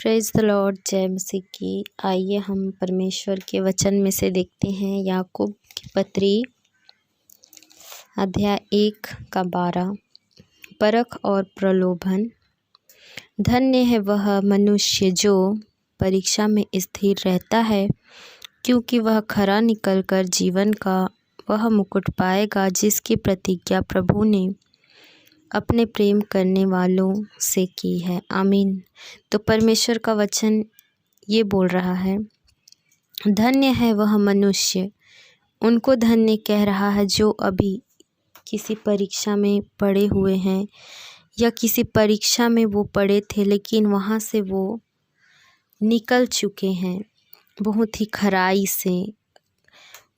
Praise the Lord. जय मसीह की। आइए हम परमेश्वर के वचन में से देखते हैं याकूब की पत्री अध्याय 1:12। परख और प्रलोभन। धन्य है वह मनुष्य जो परीक्षा में स्थिर रहता है, क्योंकि वह खरा निकलकर जीवन का वह मुकुट पाएगा जिसकी प्रतिज्ञा प्रभु ने अपने प्रेम करने वालों से की है। आमीन। तो परमेश्वर का वचन ये बोल रहा है, धन्य है वह मनुष्य। उनको धन्य कह रहा है जो अभी किसी परीक्षा में पड़े हुए हैं, या किसी परीक्षा में वो पड़े थे लेकिन वहाँ से वो निकल चुके हैं। बहुत ही खराई से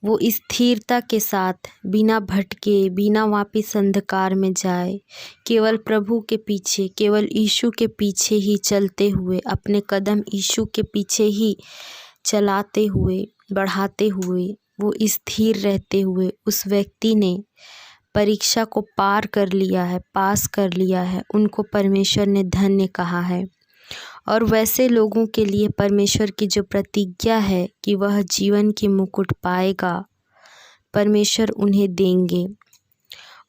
वो स्थिरता के साथ, बिना भटके, बिना वापिस अंधकार में जाए, केवल प्रभु के पीछे, केवल यीशु के पीछे ही चलते हुए, अपने कदम यीशु के पीछे ही चलाते हुए, बढ़ाते हुए, वो स्थिर रहते हुए उस व्यक्ति ने परीक्षा को पार कर लिया है, पास कर लिया है। उनको परमेश्वर ने धन्य कहा है। और वैसे लोगों के लिए परमेश्वर की जो प्रतिज्ञा है कि वह जीवन की मुकुट पाएगा, परमेश्वर उन्हें देंगे।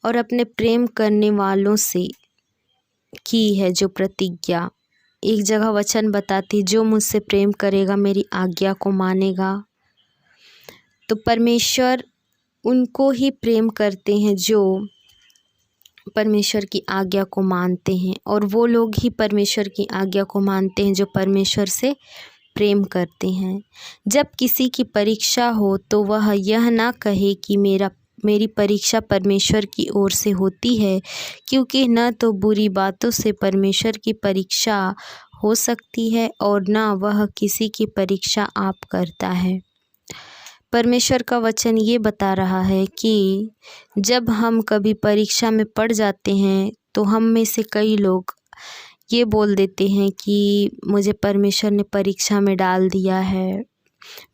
और अपने प्रेम करने वालों से की है जो प्रतिज्ञा। एक जगह वचन बताती, जो मुझसे प्रेम करेगा मेरी आज्ञा को मानेगा। तो परमेश्वर उनको ही प्रेम करते हैं जो परमेश्वर की आज्ञा को मानते हैं, और वो लोग ही परमेश्वर की आज्ञा को मानते हैं जो परमेश्वर से प्रेम करते हैं। जब किसी की परीक्षा हो तो वह यह ना कहे कि मेरी परीक्षा परमेश्वर की ओर से होती है, क्योंकि न तो बुरी बातों से परमेश्वर की परीक्षा हो सकती है और न वह किसी की परीक्षा आप करता है। परमेश्वर का वचन ये बता रहा है कि जब हम कभी परीक्षा में पड़ जाते हैं तो हम में से कई लोग ये बोल देते हैं कि मुझे परमेश्वर ने परीक्षा में डाल दिया है,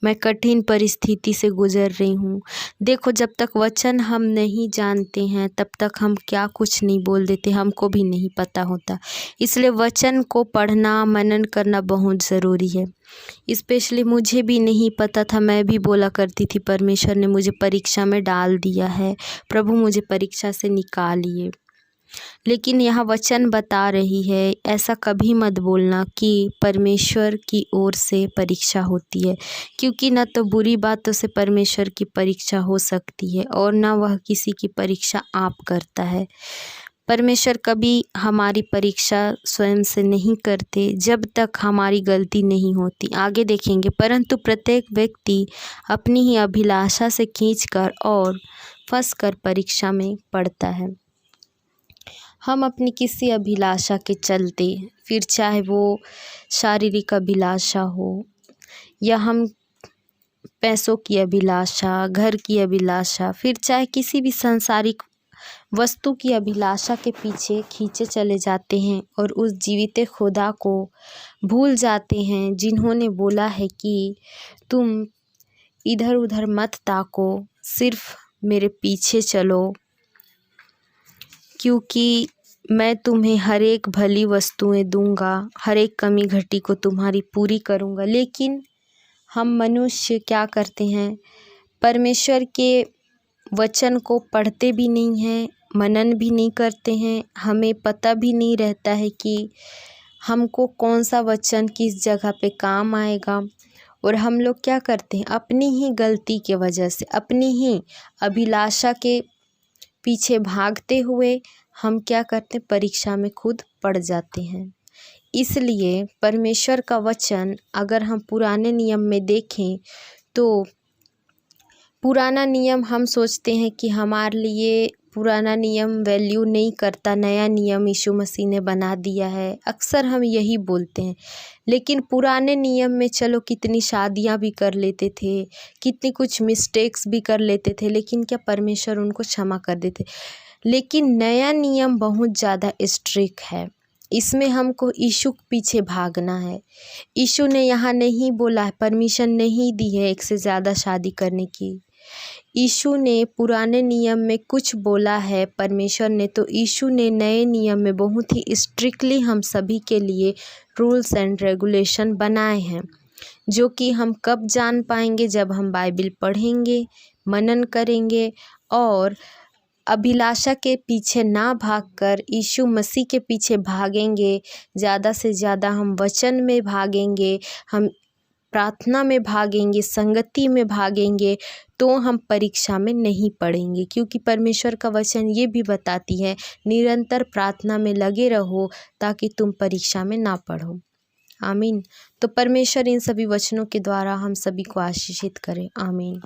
मैं कठिन परिस्थिति से गुजर रही हूँ। देखो, जब तक वचन हम नहीं जानते हैं तब तक हम क्या कुछ नहीं बोल देते, हमको भी नहीं पता होता। इसलिए वचन को पढ़ना, मनन करना बहुत ज़रूरी है। स्पेशली मुझे भी नहीं पता था, मैं भी बोला करती थी परमेश्वर ने मुझे परीक्षा में डाल दिया है, प्रभु मुझे परीक्षा से निकालिए। लेकिन यहाँ वचन बता रही है, ऐसा कभी मत बोलना कि परमेश्वर की ओर से परीक्षा होती है, क्योंकि न तो बुरी बातों से परमेश्वर की परीक्षा हो सकती है और न वह किसी की परीक्षा आप करता है। परमेश्वर कभी हमारी परीक्षा स्वयं से नहीं करते जब तक हमारी गलती नहीं होती। आगे देखेंगे, परंतु प्रत्येक व्यक्ति अपनी ही अभिलाषा से खींचकर और फंसकर परीक्षा में पड़ता है। हम अपनी किसी अभिलाषा के चलते, फिर चाहे वो शारीरिक अभिलाषा हो, या हम पैसों की अभिलाषा, घर की अभिलाषा, फिर चाहे किसी भी सांसारिक वस्तु की अभिलाषा के पीछे खींचे चले जाते हैं और उस जीवित खुदा को भूल जाते हैं, जिन्होंने बोला है कि तुम इधर उधर मत ताको, सिर्फ मेरे पीछे चलो, क्योंकि मैं तुम्हें हर एक भली वस्तुएं दूंगा, हर एक कमी घटी को तुम्हारी पूरी करूंगा। लेकिन हम मनुष्य क्या करते हैं, परमेश्वर के वचन को पढ़ते भी नहीं हैं, मनन भी नहीं करते हैं। हमें पता भी नहीं रहता है कि हमको कौन सा वचन किस जगह पे काम आएगा। और हम लोग क्या करते हैं, अपनी ही गलती के वजह से, अपनी ही अभिलाषा के पीछे भागते हुए हम क्या करते हैं, परीक्षा में खुद पड़ जाते हैं। इसलिए परमेश्वर का वचन अगर हम पुराने नियम में देखें तो पुराना नियम हम सोचते हैं कि हमारे लिए पुराना नियम वैल्यू नहीं करता, नया नियम यीशु मसीह ने बना दिया है। अक्सर हम यही बोलते हैं। लेकिन पुराने नियम में चलो कितनी शादियां भी कर लेते थे, कितनी कुछ मिस्टेक्स भी कर लेते थे, लेकिन क्या परमेश्वर उनको क्षमा कर देते। लेकिन नया नियम बहुत ज़्यादा स्ट्रिक्ट है। इसमें हमको यीशु के पीछे भागना है। यीशु ने यहाँ नहीं बोला है, परमिशन नहीं दी है एक से ज़्यादा शादी करने की। यीशु ने पुराने नियम में कुछ बोला है परमेश्वर ने, तो यीशु ने नए नियम में बहुत ही स्ट्रिक्टली हम सभी के लिए रूल्स एंड रेगुलेशन बनाए हैं, जो कि हम कब जान पाएंगे, जब हम बाइबल पढ़ेंगे, मनन करेंगे और अभिलाषा के पीछे ना भागकर यीशु मसीह के पीछे भागेंगे। ज़्यादा से ज़्यादा हम वचन में भागेंगे, हम प्रार्थना में भागेंगे, संगति में भागेंगे, तो हम परीक्षा में नहीं पड़ेंगे। क्योंकि परमेश्वर का वचन ये भी बताती है निरंतर प्रार्थना में लगे रहो ताकि तुम परीक्षा में ना पढ़ो। आमीन। तो परमेश्वर इन सभी वचनों के द्वारा हम सभी को आशीषित करे। आमीन।